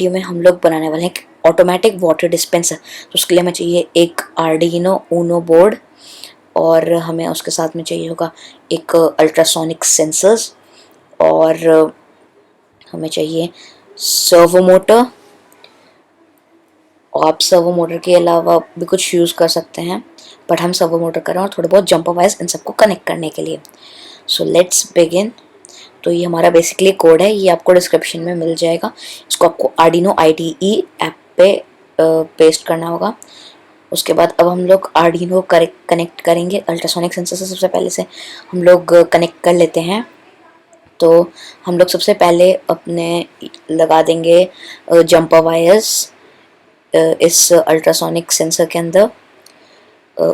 Video में हम लोग बनाने वाले हैं ऑटोमेटिक वाटर डिस्पेंसर। तो उसके लिए हमें चाहिए एक आर्डिनो ऊनो बोर्ड, और हमें उसके साथ में चाहिए होगा एक अल्ट्रासोनिक सेंसर्स, और हमें चाहिए सर्वो मोटर। और आप सर्वो मोटर के अलावा भी कुछ यूज़ कर सकते हैं, बट हम सर्वो मोटर कर रहे हैं, और थोड़े बहुत जंपर वायर्स इन सबको कनेक्ट करने के लिए। So let's begin. तो ये हमारा बेसिकली कोड है, ये आपको डिस्क्रिप्शन में मिल जाएगा। इसको आपको आर्डिनो IDE ऐप पे पेस्ट करना होगा। उसके बाद अब हम लोग आर्डिनो कनेक्ट करेंगे अल्ट्रासोनिक सेंसर से। सबसे पहले से हम लोग कनेक्ट कर लेते हैं। तो हम लोग सबसे पहले अपने लगा देंगे जंपर वायर्स इस अल्ट्रासोनिक सेंसर के अंदर।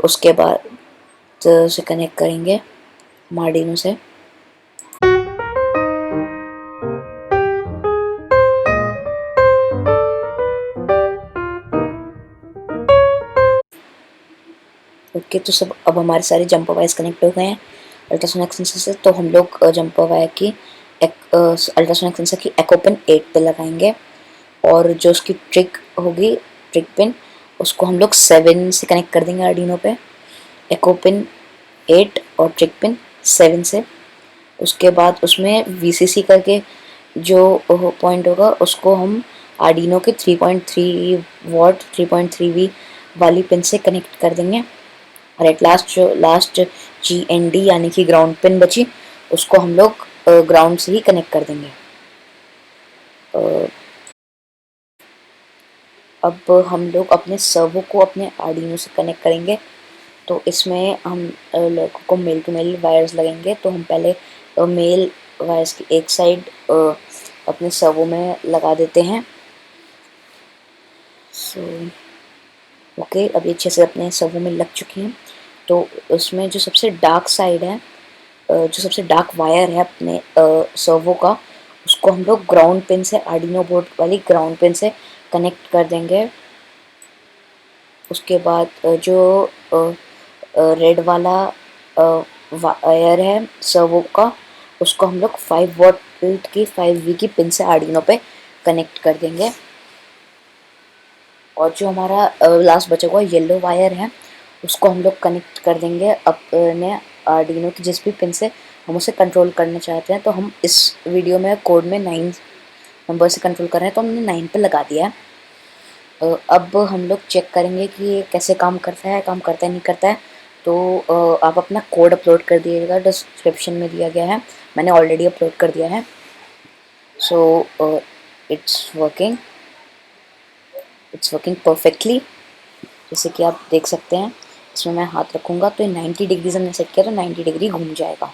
उसके बाद उसे कनेक्ट करेंगे आर्डिनो से। ओके, तो सब अब हमारे सारे जंपर वायर्स कनेक्ट हो गए हैं अल्ट्रासोनिक सेंसर से। तो हम लोग जंपर वायर की अल्ट्रासोनिक सेंसर की एको पिन 8 पे लगाएंगे, और जो उसकी ट्रिक होगी, ट्रिक पिन, उसको हम लोग 7 से कनेक्ट कर देंगे आर्डिनो पे। एको पिन 8 और ट्रिक पिन 7 से। उसके बाद उसमें VCC करके जो पॉइंट होगा उसको हम आर्डिनो के 3.3 वॉट 3.3V वाली पिन से कनेक्ट कर देंगे। और एट लास्ट जो लास्ट GND यानी कि ग्राउंड पिन बची, उसको हम लोग ग्राउंड से ही कनेक्ट कर देंगे। अब हम लोग अपने सर्वो को अपने आर्डिनो से कनेक्ट करेंगे। तो इसमें हम लोगों को मेल टू मेल वायर्स लगेंगे। तो हम पहले मेल वायर्स की एक साइड अपने सर्वो में लगा देते हैं। सो ओके, अब ये अच्छे से अपने सर्वो में लग चुकी हैं। तो उसमें जो सबसे डार्क साइड है, जो सबसे डार्क वायर है अपने सर्वो का, उसको हम लोग ग्राउंड पिन से, आर्डिनो बोर्ड वाली ग्राउंड पिन से कनेक्ट कर देंगे। उसके बाद जो रेड वाला वायर है सर्वो का, उसको हम लोग 5 वॉट की 5V की पिन से आर्डिनो पे कनेक्ट कर देंगे। और जो हमारा लास्ट बचा हुआ येलो वायर है, उसको हम लोग कनेक्ट कर देंगे अपने आर्डिनो की जिस भी पिन से हम उसे कंट्रोल करना चाहते हैं। तो हम इस वीडियो में कोड में 9 नंबर से कंट्रोल कर रहे हैं, तो हमने 9 पे लगा दिया है। अब हम लोग चेक करेंगे कि ये कैसे काम करता है, काम करता है नहीं करता है। तो आप अपना कोड अपलोड कर दिएगा, डिस्क्रिप्शन में दिया गया है, मैंने ऑलरेडी अपलोड कर दिया है। सो इट्स वर्किंग परफेक्टली, जैसे कि आप देख सकते हैं। इसमें मैं हाथ रखूँगा तो ये 90 डिग्रीज हमने सेट किया, तो 90 डिग्री घूम जाएगा।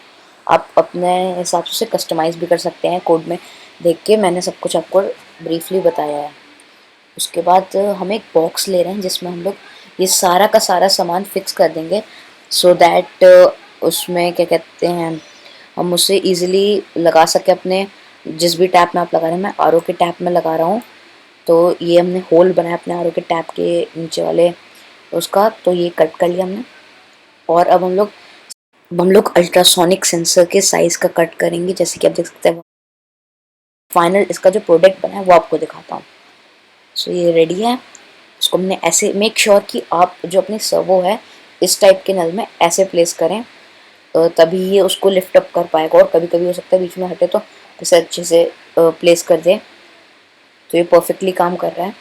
आप अपने हिसाब से कस्टमाइज़ भी कर सकते हैं कोड में देख के, मैंने सब कुछ आपको ब्रीफली बताया है। उसके बाद हम एक बॉक्स ले रहे हैं जिसमें हम लोग ये सारा का सारा सामान फिक्स कर देंगे, सो दैट उसमें क्या कहते हैं, हम उसे ईज़िली लगा सके अपने जिस भी टैप में आप लगा रहे हैं। मैं RO के टैप में लगा रहा हूँ, तो ये हमने होल बनाया अपने RO के टैप के नीचे वाले उसका, तो ये कट कर लिया हमने। और अब हम लोग अल्ट्रासोनिक सेंसर के साइज़ का कट करेंगे, जैसे कि आप देख सकते हैं। फाइनल इसका जो प्रोडक्ट बना है वो आपको दिखाता हूँ। सो ये रेडी है। इसको हमने ऐसे मेक श्योर कि आप जो अपनी सर्वो है इस टाइप के नल में ऐसे प्लेस करें, तभी ये उसको लिफ्ट अप कर पाएगा। और कभी कभी हो सकता है बीच में हटे, तो इसे अच्छे से प्लेस कर दें। तो ये परफेक्टली काम कर रहा है।